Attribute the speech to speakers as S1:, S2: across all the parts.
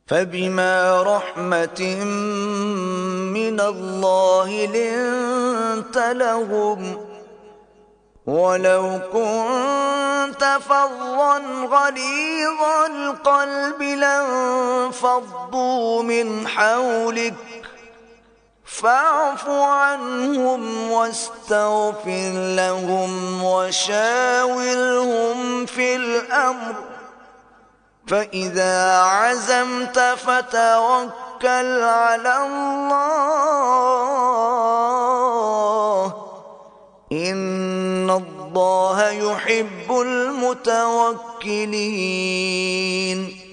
S1: فبما رحمة من الله لنت لهم ولو كنت فظا غليظ القلب لانفضوا من حولك فاعف عنهم واستغفر لهم وشاورهم في الأمر فإذا عزمت فتوكل على الله إن الله يحب المتوكلين۔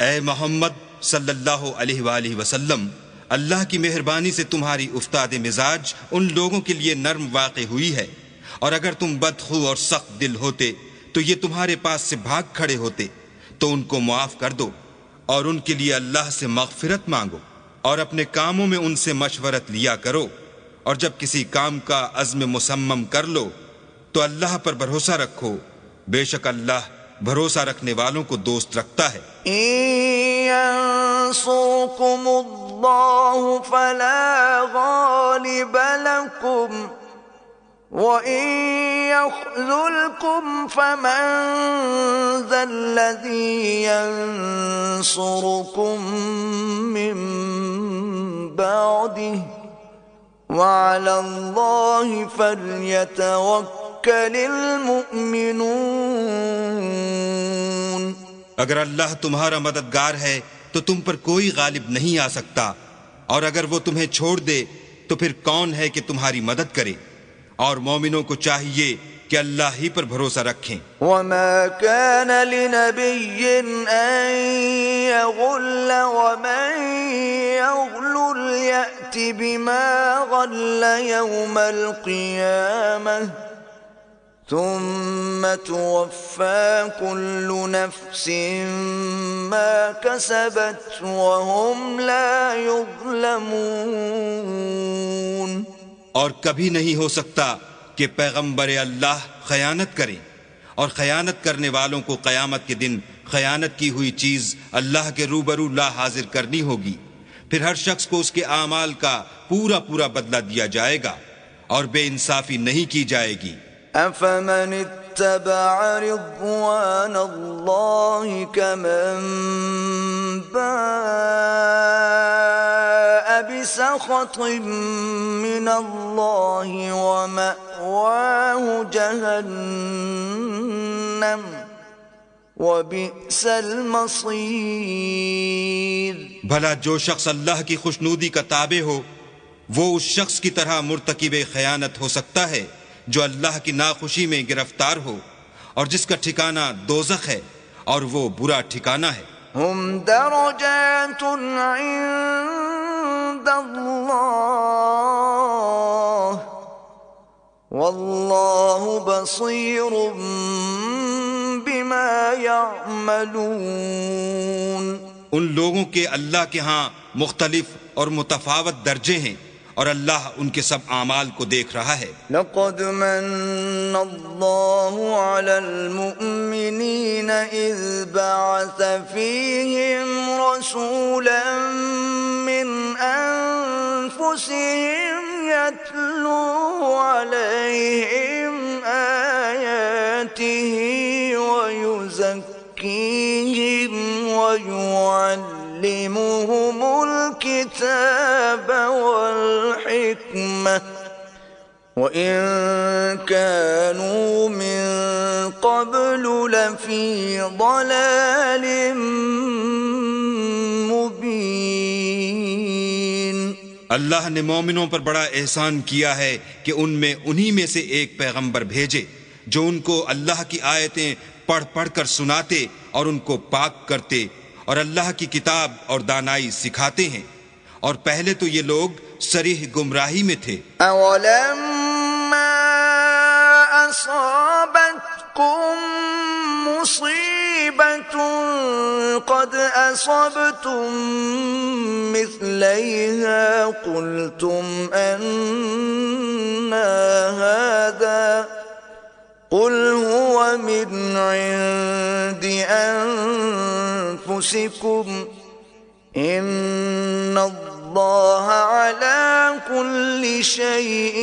S2: اے محمد صلی اللہ علیہ وآلہ وسلم، اللہ کی مہربانی سے تمہاری افتاد مزاج ان لوگوں کے لیے نرم واقع ہوئی ہے، اور اگر تم بدخو اور سخت دل ہوتے تو یہ تمہارے پاس سے بھاگ کھڑے ہوتے، تو ان کو معاف کر دو اور ان کے لیے اللہ سے مغفرت مانگو، اور اپنے کاموں میں ان سے مشورت لیا کرو، اور جب کسی کام کا عزم مصمم کر لو تو اللہ پر بھروسہ رکھو، بے شک اللہ بھروسہ رکھنے والوں کو دوست رکھتا ہے۔
S1: ينصركم الله فلا غالب لكم وإن يخذلكم فمن ذا الذي ينصركم من بعده وعلى الله فليتوكل المؤمنون۔
S2: اگر اللہ تمہارا مددگار ہے تو تم پر کوئی غالب نہیں آ سکتا، اور اگر وہ تمہیں چھوڑ دے تو پھر کون ہے کہ تمہاری مدد کرے، اور مومنوں کو چاہیے کہ اللہ ہی پر بھروسہ رکھیں۔
S1: وما كان لنبي أن يغل ومن يغل يأت بما غل يوم القيامة ثم توفى كل نفس ما كسبت وهم لا يظلمون۔
S2: اور کبھی نہیں ہو سکتا کہ پیغمبر اللہ خیانت کریں، اور خیانت کرنے والوں کو قیامت کے دن خیانت کی ہوئی چیز اللہ کے روبرو لا حاضر کرنی ہوگی، پھر ہر شخص کو اس کے اعمال کا پورا پورا بدلہ دیا جائے گا، اور بے انصافی نہیں کی جائے گی۔
S1: أفمن اتبع رضوان الله كمن باء بسخط من الله ومأواه جهنم وبئس المصير۔
S2: بھلا جو شخص اللہ کی خوشنودی کا تابع ہو وہ اس شخص کی طرح مرتکب خیانت ہو سکتا ہے جو اللہ کی ناخوشی میں گرفتار ہو، اور جس کا ٹھکانہ دوزخ ہے، اور وہ برا ٹھکانہ ہے۔
S1: ہم درجات عند اللہ واللہ بصیر بما يعملون۔
S2: ان لوگوں کے اللہ کے ہاں مختلف اور متفاوت درجے ہیں، اور اللہ ان کے سب اعمال کو دیکھ رہا ہے۔
S1: لقد من اللہ علی المؤمنین اذ بعث فیہم رسولا من انفسہم یتلو علیہم آیاتہ ویزکیہم ویعلمہم الكتاب والحکمة وإن كانوا من قبل لفي ضلال مبين۔
S2: اللہ نے مومنوں پر بڑا احسان کیا ہے کہ ان میں انہی میں سے ایک پیغمبر بھیجے جو ان کو اللہ کی آیتیں پڑھ پڑھ کر سناتے اور ان کو پاک کرتے اور اللہ کی کتاب اور دانائی سکھاتے ہیں، اور پہلے تو یہ لوگ صریح گمراہی میں تھے۔
S1: اولما اصابتکم مصیبۃ قد اصبتم مثلیہا قلتم ان هذا قل هو من عند انفسکم ان اللہ علی کل شیء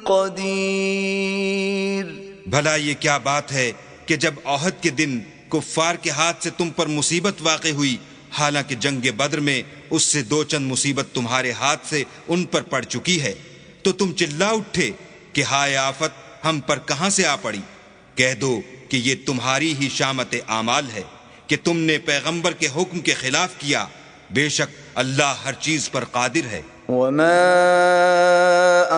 S1: قدیر۔
S2: بھلا یہ کیا بات ہے کہ جب عہد کے دن کفار کے ہاتھ سے تم پر مصیبت واقع ہوئی، حالانکہ جنگ بدر میں اس سے 2 چند مصیبت تمہارے ہاتھ سے ان پر پڑ چکی ہے، تو تم چلا اٹھے کہ ہائے آفت ہم پر کہاں سے آ پڑی؟ کہہ دو کہ یہ تمہاری ہی شامت اعمال ہے کہ تم نے پیغمبر کے حکم کے خلاف کیا، بے شک اللہ ہر چیز پر قادر ہے۔
S1: وما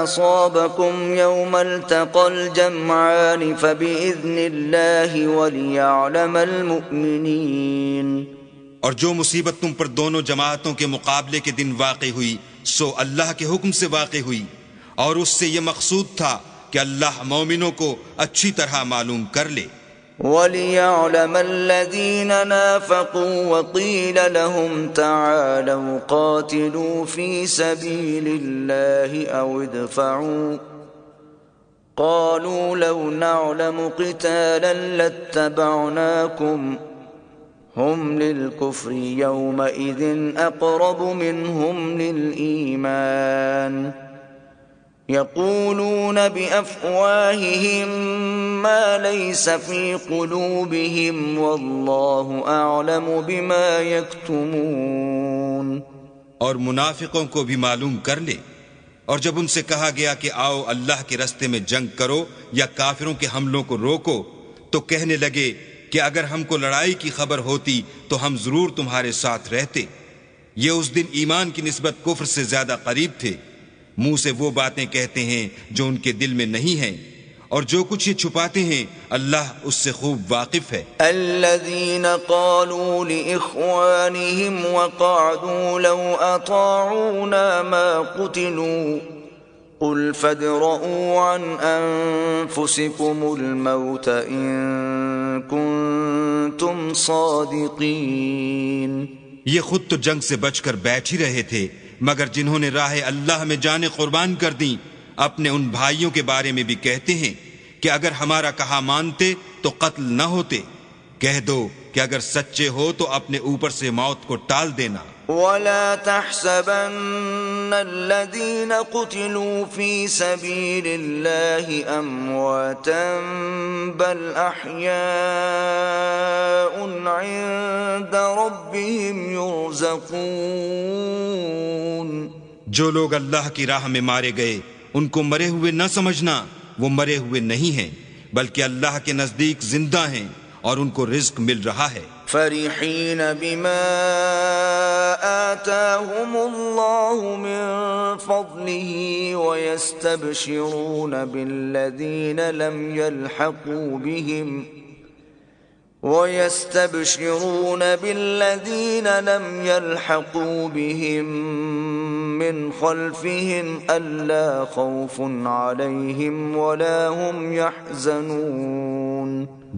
S1: أصابكم يوم التقى الجمعان فبإذن الله وليعلم المؤمنين۔
S2: اور جو مصیبت تم پر دونوں جماعتوں کے مقابلے کے دن واقع ہوئی سو اللہ کے حکم سے واقع ہوئی، اور اس سے یہ مقصود تھا کہ اللہ مومنوں کو اچھی طرح معلوم کر لے۔
S1: وَلِيَعْلَمَ الَّذِينَ نَافَقُوا وَقِيلَ لَهُمْ تَعَالَوْا قَاتِلُوا فِي سَبِيلِ اللَّهِ أَوْ ادْفَعُوا قَالُوا لَوْ نَعْلَمُ قِتَالًا لَاتَّبَعْنَاكُمْ هُمْ لِلْكُفْرِ يَوْمَئِذٍ أَقْرَبُ مِنْهُمْ لِلْإِيمَانِ يقولون بأفواههم ما ليس في قلوبهم والله أعلم بما يكتمون۔
S2: اور منافقوں کو بھی معلوم کر لے۔ اور جب ان سے کہا گیا کہ آؤ اللہ کے رستے میں جنگ کرو یا کافروں کے حملوں کو روکو، تو کہنے لگے کہ اگر ہم کو لڑائی کی خبر ہوتی تو ہم ضرور تمہارے ساتھ رہتے۔ یہ اس دن ایمان کی نسبت کفر سے زیادہ قریب تھے۔ منہ سے وہ باتیں کہتے ہیں جو ان کے دل میں نہیں ہیں، اور جو کچھ یہ چھپاتے ہیں اللہ اس سے خوب واقف ہے۔
S1: الذين قالوا لإخوانهم وقعدوا لو أطاعونا ما قتلوا قل فادرءوا عن أنفسكم الموت إن كنتم صادقين۔
S2: یہ خود تو جنگ سے بچ کر بیٹھ ہی رہے تھے، مگر جنہوں نے راہ اللہ میں جانیں قربان کر دیں اپنے ان بھائیوں کے بارے میں بھی کہتے ہیں کہ اگر ہمارا کہا مانتے تو قتل نہ ہوتے۔ کہہ دو کہ اگر سچے ہو تو اپنے اوپر سے موت کو ٹال دینا۔
S1: ولا تحسبن الذين قتلوا في سبيل الله أمواتا بل أحياء عند ربهم يرزقون۔
S2: جو لوگ اللہ کی راہ میں مارے گئے ان کو مرے ہوئے نہ سمجھنا، وہ مرے ہوئے نہیں ہیں بلکہ اللہ کے نزدیک زندہ ہیں اور ان کو رزق مل رہا ہے۔
S1: فرحين بما آتاهم الله من فضله ويستبشرون بالذين لم يلحقوا بهم من خلفهم ألا خوف عليهم ولا هم يحزنون۔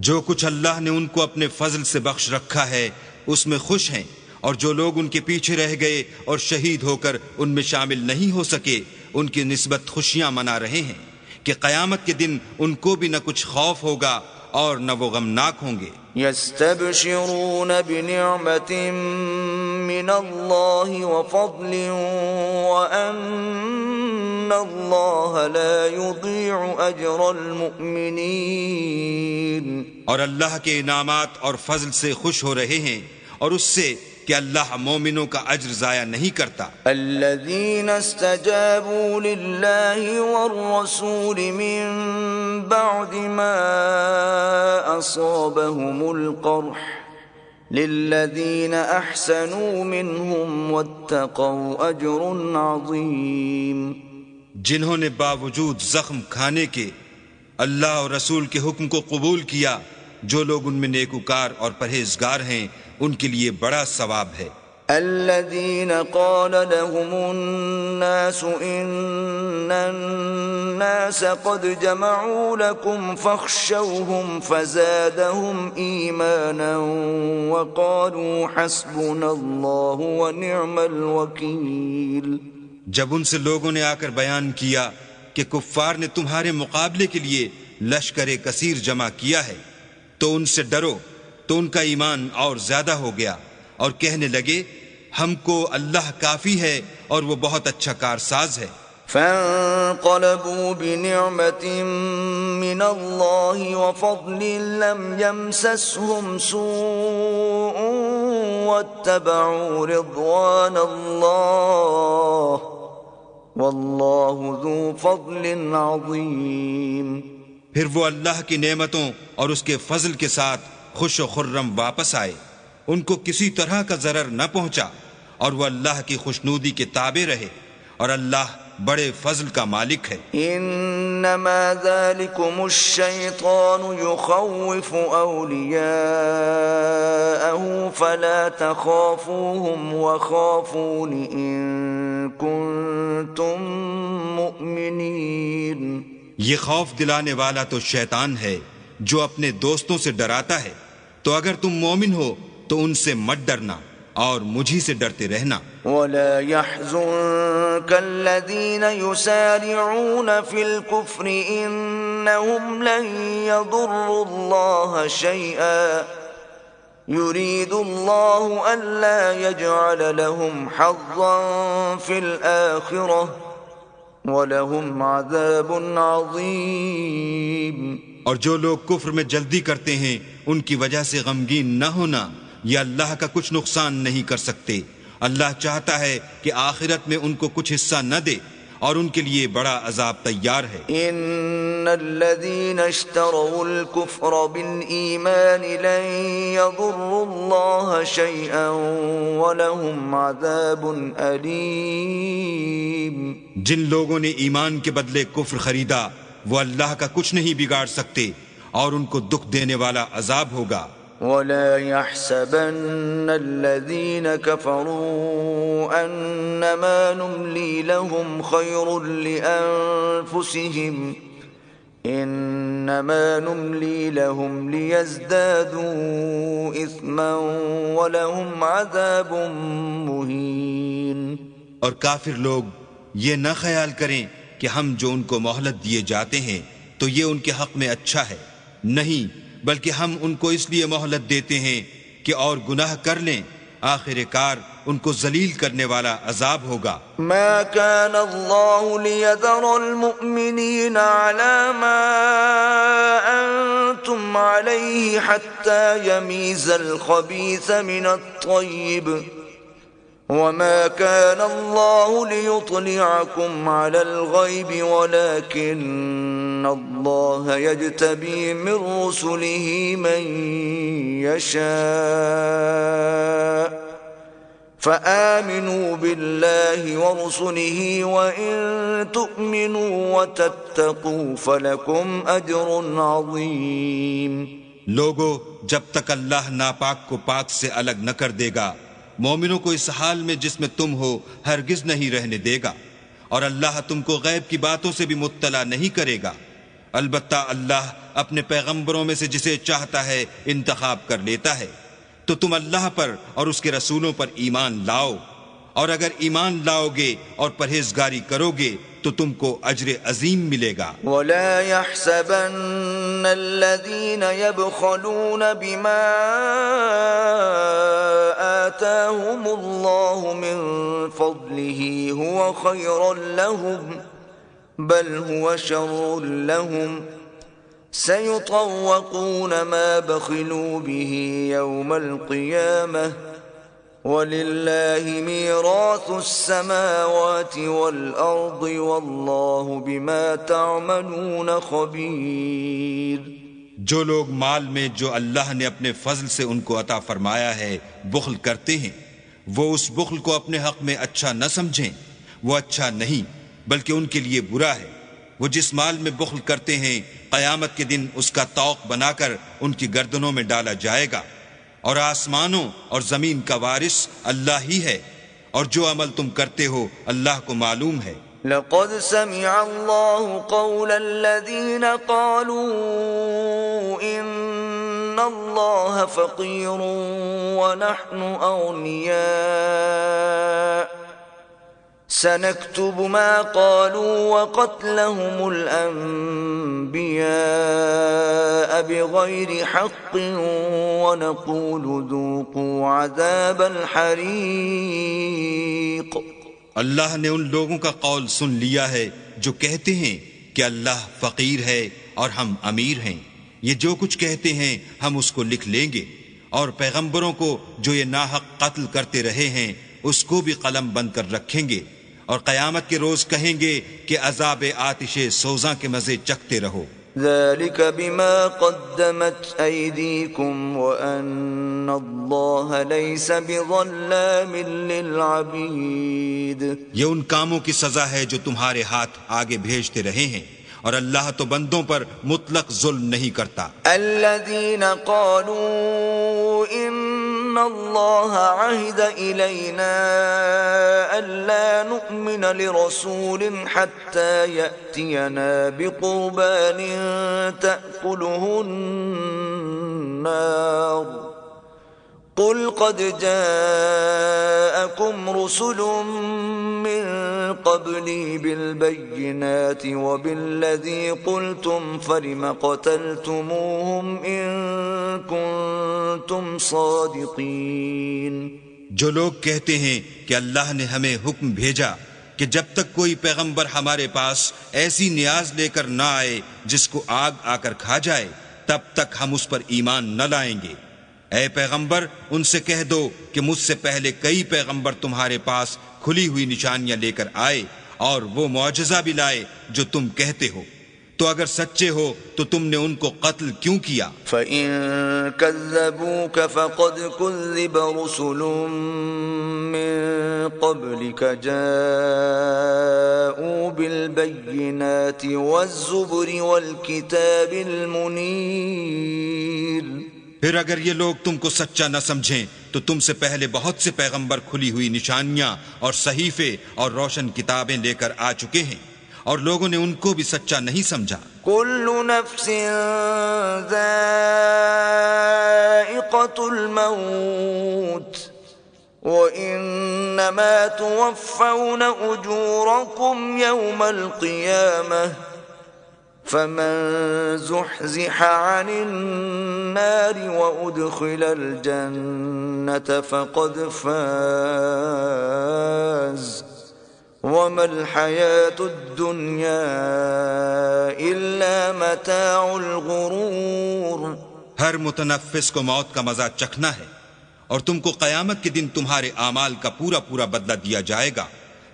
S2: جو کچھ اللہ نے ان کو اپنے فضل سے بخش رکھا ہے اس میں خوش ہیں، اور جو لوگ ان کے پیچھے رہ گئے اور شہید ہو کر ان میں شامل نہیں ہو سکے ان کی نسبت خوشیاں منا رہے ہیں کہ قیامت کے دن ان کو بھی نہ کچھ خوف ہوگا اور نہ وہ غمناک ہوں گے۔
S1: يستبشرون بنعمة من الله وفضل وأن الله لا يضيع أجر المؤمنين۔
S2: اور اللہ کے انعامات اور فضل سے خوش ہو رہے ہیں اور اس سے کہ اللہ مومنوں کا اجر ضائع نہیں کرتا۔
S1: الذين استجابوا لله والرسول من بعد ما أصابهم القرح للذين أحسنوا منهم واتقوا أجر عظيم۔
S2: جنہوں نے باوجود زخم کھانے کے اللہ اور رسول کے حکم کو قبول کیا، جو لوگ ان میں نیکوکار اور پرہیزگار ہیں ان کے لیے بڑا ثواب ہے۔
S1: الذين قال لهم الناس إن الناس قد جمعوا لكم فاخشوهم فزادهم إيمانا وقالوا حسبنا الله ونعم الوكيل۔
S2: جب ان سے لوگوں نے آ کر بیان کیا کہ کفار نے تمہارے مقابلے کے لیے لشکر کثیر جمع کیا ہے تو ان سے ڈرو، تو ان کا ایمان اور زیادہ ہو گیا، اور کہنے لگے ہم کو اللہ کافی ہے اور وہ بہت اچھا کارساز ہے۔
S1: فانقلبوا بنعمة من الله وفضل لم يمسسهم سوء واتبعوا رضوان الله والله ذو فضل عظيم۔
S2: پھر وہ اللہ کی نعمتوں اور اس کے فضل کے ساتھ خوش و خرم واپس آئے، ان کو کسی طرح کا ضرر نہ پہنچا، اور وہ اللہ کی خوشنودی کے تابع رہے، اور اللہ بڑے فضل کا مالک ہے۔
S1: انما ذلكم الشیطان یخوف اولیاءه فلا تخافوهم وخافون ان کنتم مؤمنین۔
S2: یہ خوف دلانے والا تو شیطان ہے جو اپنے دوستوں سے ڈراتا ہے، تو اگر تم مومن ہو تو ان سے مت ڈرنا اور مجھی سے ڈرتے رہنا۔
S1: ولا يحزنك الذين يسارعون في الكفر انهم لن يضروا الله شيئا يريد الله الا يجعل لهم حظا في الآخرة وَلَهُمْ عَذَابٌ عَظِيمٌ۔
S2: اور جو لوگ کفر میں جلدی کرتے ہیں ان کی وجہ سے غمگین نہ ہونا، یہ اللہ کا کچھ نقصان نہیں کر سکتے۔ اللہ چاہتا ہے کہ آخرت میں ان کو کچھ حصہ نہ دے، اور ان کے لیے بڑا عذاب تیار ہے۔
S1: ان الذين اشتروا الكفر بالایمان لن يضروا الله شيئا ولهم عذاب الیم۔
S2: جن لوگوں نے ایمان کے بدلے کفر خریدا وہ اللہ کا کچھ نہیں بگاڑ سکتے، اور ان کو دکھ دینے والا عذاب ہوگا۔
S1: ولا يحسبن الذين كفروا انما نملي لهم خير لانفسهم انما نملي لهم ليزدادوا اثما ولهم عذاب مهين۔
S2: اور کافر لوگ یہ نہ خیال کریں کہ ہم جو ان کو مہلت دیے جاتے ہیں تو یہ ان کے حق میں اچھا ہے، نہیں، بلکہ ہم ان کو اس لیے مہلت دیتے ہیں کہ اور گناہ کر لیں، آخر کار ان کو ذلیل کرنے والا عذاب ہوگا۔
S1: ما كان الله ليذر المؤمنين على ما أنتم عليه حتى يميز الخبيث من الطيب وما كان الله ليطلعكم على الغيب ولكن الله يجتبي من رسله من يشاء فآمنوا بالله ورسله وإن تؤمنوا وتتقوا فلكم أجر عظيم۔
S2: لوگو، جب تک اللہ ناپاک کو پاک سے الگ نہ کر دے گا، مومنوں کو اس حال میں جس میں تم ہو ہرگز نہیں رہنے دے گا، اور اللہ تم کو غیب کی باتوں سے بھی مطلع نہیں کرے گا۔ البتہ اللہ اپنے پیغمبروں میں سے جسے چاہتا ہے انتخاب کر لیتا ہے، تو تم اللہ پر اور اس کے رسولوں پر ایمان لاؤ، اور اگر ایمان لاؤ گے اور پرہیزگاری کرو گے تو تم کو اجر عظیم ملے گا۔
S1: ولا يحسبن الذين يبخلون بما آتاهم الله من فضله هو خيرا لهم بل هو شر لهم سيطوقون ما بخلوا به يوم القيامة وَلِلَّهِ مِيرَاثُ السَّمَاوَاتِ وَالْأَرْضِ وَاللَّهُ بِمَا تَعْمَلُونَ خَبِيرٌ۔
S2: جو لوگ مال میں جو اللہ نے اپنے فضل سے ان کو عطا فرمایا ہے بخل کرتے ہیں، وہ اس بخل کو اپنے حق میں اچھا نہ سمجھیں، وہ اچھا نہیں بلکہ ان کے لیے برا ہے۔ وہ جس مال میں بخل کرتے ہیں قیامت کے دن اس کا طوق بنا کر ان کی گردنوں میں ڈالا جائے گا، اور آسمانوں اور زمین کا وارث اللہ ہی ہے، اور جو عمل تم کرتے ہو اللہ کو معلوم ہے۔
S1: لقد سمع الله قول الذين قالوا إن الله فقير ونحن أغنياء سنكتب ما قالوا وقتلهم الأنبياء بغير حق ونقول ذوقوا عذاب الحريق.
S2: اللہ نے ان لوگوں کا قول سن لیا ہے جو کہتے ہیں کہ اللہ فقیر ہے اور ہم امیر ہیں. یہ جو کچھ کہتے ہیں ہم اس کو لکھ لیں گے، اور پیغمبروں کو جو یہ ناحق قتل کرتے رہے ہیں اس کو بھی قلم بند کر رکھیں گے، اور قیامت کے روز کہیں گے کہ عذاب آتش سوزاں کے مزے چکھتے رہو.
S1: ذلك بما قدمت أيديكم وأن الله ليس بظلام للعبيد.
S2: یہ ان کاموں کی سزا ہے جو تمہارے ہاتھ آگے بھیجتے رہے ہیں، اور اللہ تو بندوں پر مطلق ظلم نہیں کرتا.
S1: الذين قالوا إن الله عهد إلينا ألا نؤمن لرسول حتى يأتينا بقربان تأكله النار قل قد جاءكم رسل من قبلي بالبينات وبالذي قلتم فلم قتلتموهم إن كنتم صادقين.
S2: جو لوگ کہتے ہیں کہ اللہ نے ہمیں حکم بھیجا کہ جب تک کوئی پیغمبر ہمارے پاس ایسی نیاز لے کر نہ آئے جس کو آگ آ کر کھا جائے، تب تک ہم اس پر ایمان نہ لائیں گے. اے پیغمبر ان سے کہہ دو کہ مجھ سے پہلے کئی پیغمبر تمہارے پاس کھلی ہوئی نشانیاں لے کر آئے اور وہ معجزہ بھی لائے جو تم کہتے ہو، تو اگر سچے ہو تو تم نے ان کو قتل کیوں کیا؟
S1: فَإِن كَذَّبُوكَ فَقَدْ كُذِّبَ رُسُلٌ مِّن قَبْلِكَ جَاءُوا بِالْبَيِّنَاتِ وَالزُّبُرِ وَالْكِتَابِ الْمُنِيرِ.
S2: پھر اگر یہ لوگ تم کو سچا نہ سمجھیں تو تم سے پہلے بہت سے پیغمبر کھلی ہوئی نشانیاں اور صحیفے اور روشن کتابیں لے کر آ چکے ہیں، اور لوگوں نے ان کو بھی سچا نہیں سمجھا.
S1: كل نفس ذائقة الموت وإنما توفون أجوركم يوم القيامة فمن زحزح عن النار وأدخل الجنة فقد فاز وما الحياة الدنيا إلا متاع الغرور.
S2: ہر متنفس کو موت کا مزہ چکھنا ہے، اور تم کو قیامت کے دن تمہارے اعمال کا پورا پورا بدلہ دیا جائے گا.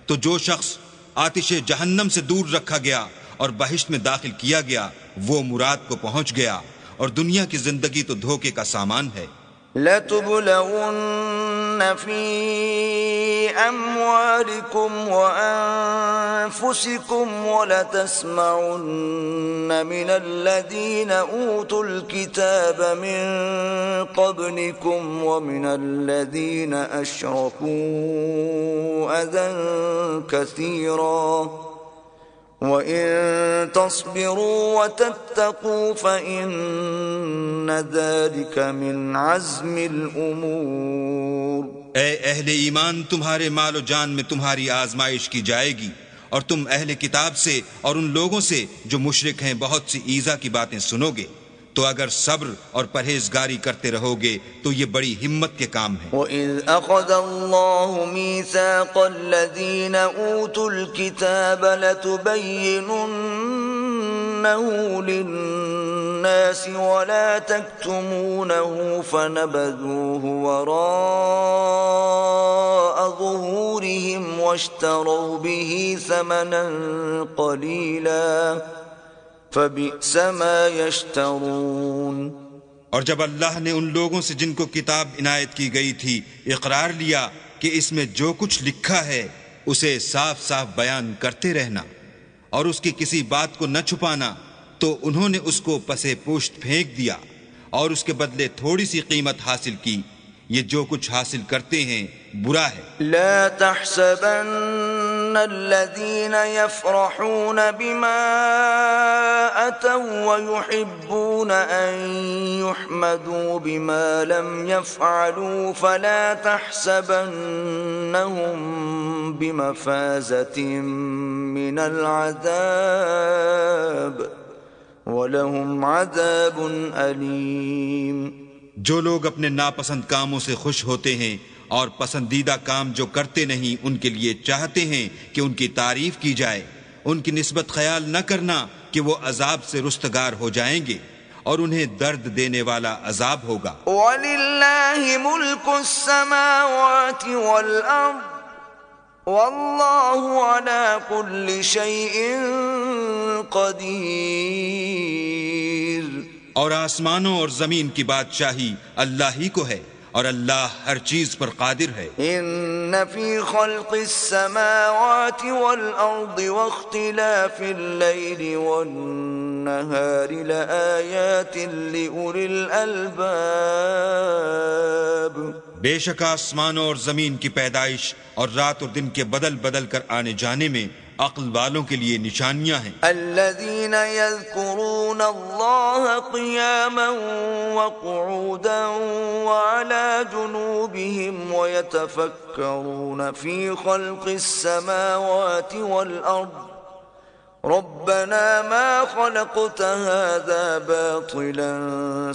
S2: تو جو شخص آتش جہنم سے دور رکھا گیا اور بہشت میں داخل کیا گیا وہ مراد کو پہنچ گیا، اور دنیا کی زندگی تو دھوکے کا سامان ہے.
S1: لَتُبْلَوُنَّ فِي أَمْوَالِكُمْ وَأَنفُسِكُمْ وَلَتَسْمَعُنَّ مِنَ الَّذِينَ أُوتُوا الْكِتَابَ مِنْ قَبْلِكُمْ وَمِنَ الَّذِينَ أَشْرَكُوا أَذًى كَثِيرًا وَإِن تَصْبِرُوا وَتَتَّقُوا فَإِنَّ ذَلِكَ مِنْ عَزْمِ الْأُمُورِ.
S2: اے اہل ایمان، تمہارے مال و جان میں تمہاری آزمائش کی جائے گی، اور تم اہل کتاب سے اور ان لوگوں سے جو مشرک ہیں بہت سی ایذا کی باتیں سنو گے. تو اگر صبر اور پرہیزگاری کرتے رہو گے تو یہ بڑی ہمت کے کام ہے.
S1: وَإِذْ أَخَذَ اللَّهُ مِيثَاقَ الَّذِينَ أُوتُوا الْكِتَابَ لَتُبَيِّنُنَّهُ لِلنَّاسِ وَلَا تَكْتُمُونَهُ فَنَبَذُوهُ وَرَاءَ ظُهُورِهِمْ وَاشْتَرَوْا بِهِ ثَمَنًا قَلِيلًا فَبِئْسَ مَا يَشْتَرُونَ.
S2: اور جب اللہ نے ان لوگوں سے جن کو کتاب عنایت کی گئی تھی اقرار لیا کہ اس میں جو کچھ لکھا ہے اسے صاف صاف بیان کرتے رہنا اور اس کی کسی بات کو نہ چھپانا، تو انہوں نے اس کو پسے پوشت پھینک دیا اور اس کے بدلے تھوڑی سی قیمت حاصل کی. یہ جو کچھ حاصل کرتے ہیں برا ہے.
S1: لا تحسبن الذين يفرحون بما أتوا ويحبون أن يحمدوا بما لم يفعلوا فلا تحسبنهم بمفازة من العذاب وَلَهُمْ عَذَابٌ أَلِيمٌ۔
S2: جو لوگ اپنے ناپسند کاموں سے خوش ہوتے ہیں اور پسندیدہ کام جو کرتے نہیں ان کے لیے چاہتے ہیں کہ ان کی تعریف کی جائے، ان کی نسبت خیال نہ کرنا کہ وہ عذاب سے رستگار ہو جائیں گے اور انہیں درد دینے والا عذاب ہوگا۔
S1: وَلِلَّهِ مُلْكُ السَّمَاوَاتِ وَالْأَرْضِ وَاللَّهُ عَلَى كُلِّ شَيْءٍ قدیر۔
S2: اور آسمانوں اور زمین کی بادشاہی اللہ ہی کو ہے اور اللہ ہر چیز پر قادر ہے۔
S1: ان فی خلق السماوات والارض واختلاف اللیل والنہار لآیات لأولی الالباب۔
S2: بے شک آسمانوں اور زمین کی پیدائش اور رات اور دن کے بدل بدل کر آنے جانے میں عقل والوں کے لیے نشانیاں ہیں۔
S1: الذین یذکرون اللہ قیاما وقعودا وعلی جنوبہم ویتفکرون فی خلق السماوات والارض ربنا ما خلقت هذا باطلا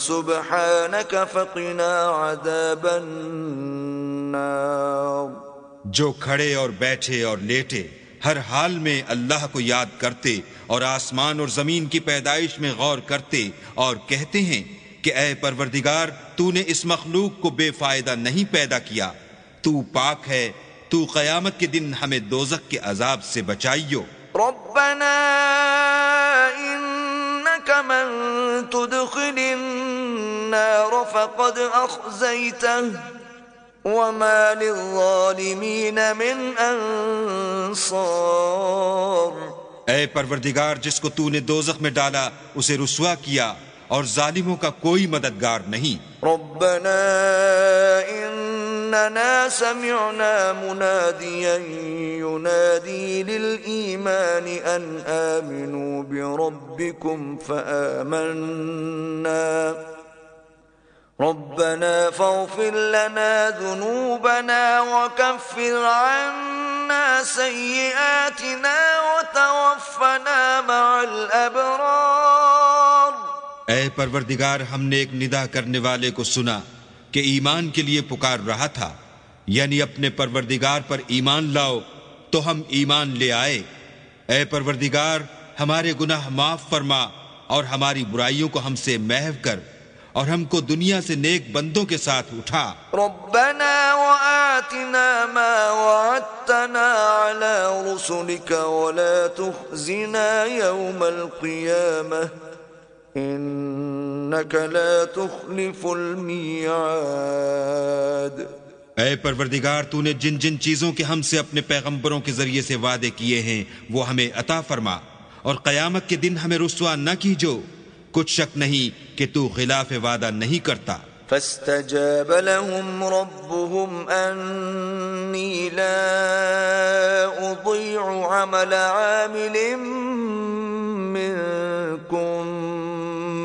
S1: سبحانك فقنا عذاب النار۔
S2: جو کھڑے اور بیٹھے اور لیٹے ہر حال میں اللہ کو یاد کرتے اور آسمان اور زمین کی پیدائش میں غور کرتے اور کہتے ہیں کہ اے پروردگار تو نے اس مخلوق کو بے فائدہ نہیں پیدا کیا، تو پاک ہے، تو قیامت کے دن ہمیں دوزخ کے عذاب سے بچائیو۔
S1: ربنا انك من تدخل النار فقد اخزيته وما للظالمین من انصار۔
S2: اے پروردگار جس کو تو نے دوزخ میں ڈالا اسے رسوا کیا اور ظالموں کا کوئی مددگار نہیں۔
S1: ربنا اننا سمعنا منادیا ینادی للایمان ان آمنوا بربکم فآمنا ربنا فاغفر لنا ذنوبنا وكفر عنا سيئاتنا وتوفنا مع الأبرار۔
S2: اے پروردگار ہم نے ایک ندا کرنے والے کو سنا کہ ایمان کے لیے پکار رہا تھا، یعنی اپنے پروردگار پر ایمان لاؤ، تو ہم ایمان لے آئے۔ اے پروردگار ہمارے گناہ معاف فرما اور ہماری برائیوں کو ہم سے محو کر اور ہم کو دنیا سے نیک بندوں کے ساتھ اٹھا۔
S1: ربنا وآتنا ما وعدتنا على رسلك ولا تخزنا يوم القيامة انك لا تخلف الميعاد۔
S2: اے پروردگار تو نے جن جن چیزوں کے ہم سے اپنے پیغمبروں کے ذریعے سے وعدے کیے ہیں وہ ہمیں عطا فرما اور قیامت کے دن ہمیں رسوا نہ کیجو، کچھ شک نہیں کہ تو خلاف وعدہ نہیں کرتا۔
S1: فاستجاب لهم ربهم أني لا أضيع عمل عامل منكم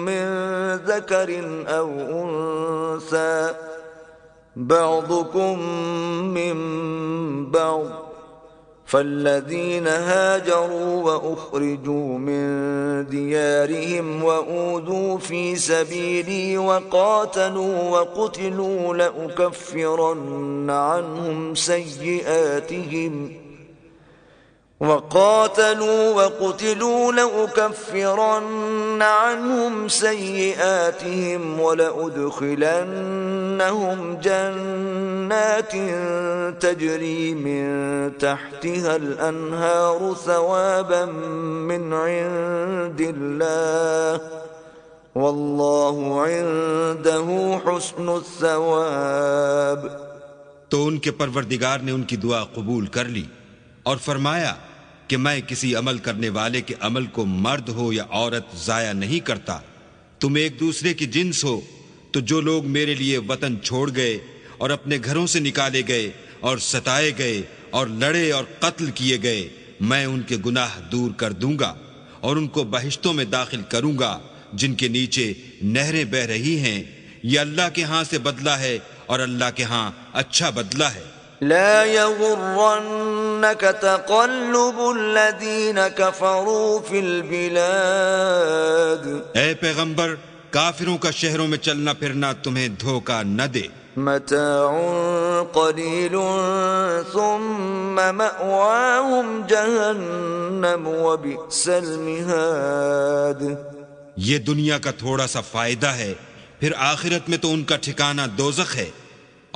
S1: من ذكر أو أنثى بعضكم من بعض فالذين هاجروا وأخرجوا من ديارهم وأوذوا في سبيلي وقاتلوا وقتلوا لأكفرن عنهم سيئاتهم ولأدخلنهم جنات تجري من تحتها الأنهار ثوابا من عند الله والله عنده حسن الثواب۔
S2: تو ان کے پروردگار نے ان کی دعا قبول کر لی اور فرمایا کہ میں کسی عمل کرنے والے کے عمل کو مرد ہو یا عورت ضائع نہیں کرتا۔ تم ایک دوسرے کی جنس ہو، تو جو لوگ میرے لیے وطن چھوڑ گئے اور اپنے گھروں سے نکالے گئے اور ستائے گئے اور لڑے اور قتل کیے گئے میں ان کے گناہ دور کر دوں گا اور ان کو بہشتوں میں داخل کروں گا جن کے نیچے نہریں بہ رہی ہیں. یہ اللہ کے ہاں سے بدلہ ہے اور اللہ کے ہاں اچھا بدلہ ہے.
S1: لا يغرنك تقلب الذين كفروا في البلاد.
S2: اے پیغمبر کافروں کا شہروں میں چلنا پھرنا تمہیں دھوکہ نہ دے.
S1: متاع قلیل ثم مأواهم جہنم وبئس المہاد.
S2: یہ دنیا کا تھوڑا سا فائدہ ہے، پھر آخرت میں تو ان کا ٹھکانہ دوزخ ہے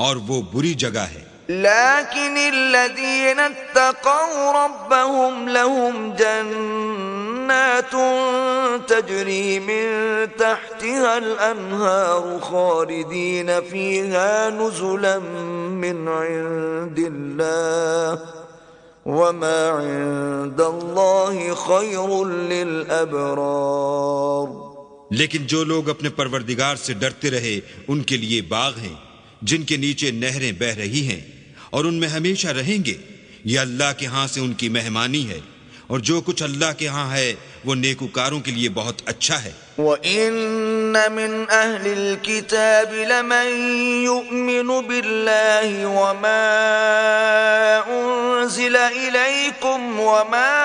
S2: اور وہ بری جگہ ہے.
S1: لیکن الذین اتقوا ربهم لهم جنات تجری من تحتها الانہار خالدین فیها نزلا من عند اللہ وما عند اللہ خیر للابرار.
S2: لیکن جو لوگ اپنے پروردگار سے ڈرتے رہے ان کے لیے باغ ہیں جن کے نیچے نہریں بہ رہی ہیں اور ان میں ہمیشہ رہیں گے. یہ اللہ کے ہاں سے ان کی مہمانی ہے اور جو کچھ اللہ کے ہاں ہے وہ نیکوکاروں کے لیے بہت اچھا ہے.
S1: وَإِنَّ مِنْ أَهْلِ الْكِتَابِ لَمَنْ يُؤْمِنُ بِاللَّهِ وَمَا أُنزِلَ إِلَيْكُمْ وَمَا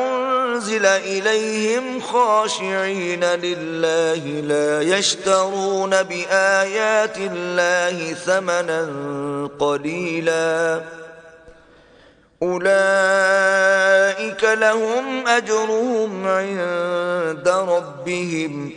S1: أُنزِلَ إِلَيْهِمْ خَاشِعِينَ لِلَّهِ لَا يَشْتَرُونَ بِآيَاتِ اللَّهِ ثَمَنًا قَلِيلًا أولئك لهم أجرهم عند ربهم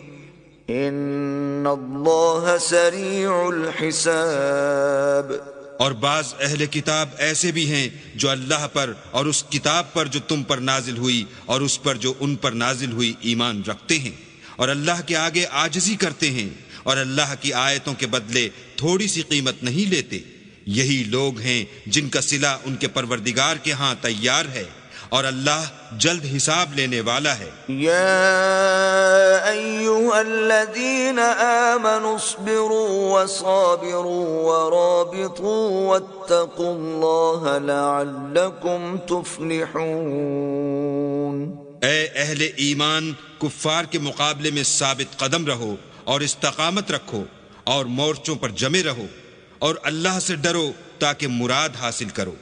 S1: إن الله سريع الحساب.
S2: اور بعض اہل کتاب ایسے بھی ہیں جو اللہ پر اور اس کتاب پر جو تم پر نازل ہوئی اور اس پر جو ان پر نازل ہوئی ایمان رکھتے ہیں اور اللہ کے آگے عاجزی کرتے ہیں اور اللہ کی آیتوں کے بدلے تھوڑی سی قیمت نہیں لیتے. یہی لوگ ہیں جن کا صلہ ان کے پروردگار کے ہاں تیار ہے اور اللہ جلد حساب لینے والا ہے.
S1: یا ایھا الذین آمنوا اصبروا وصابروا ورابطوا واتقوا اللہ لعلکم تفلحون.
S2: اے اہل ایمان کفار کے مقابلے میں ثابت قدم رہو اور استقامت رکھو اور مورچوں پر جمے رہو اور اللہ سے ڈرو تاکہ مراد حاصل کرو.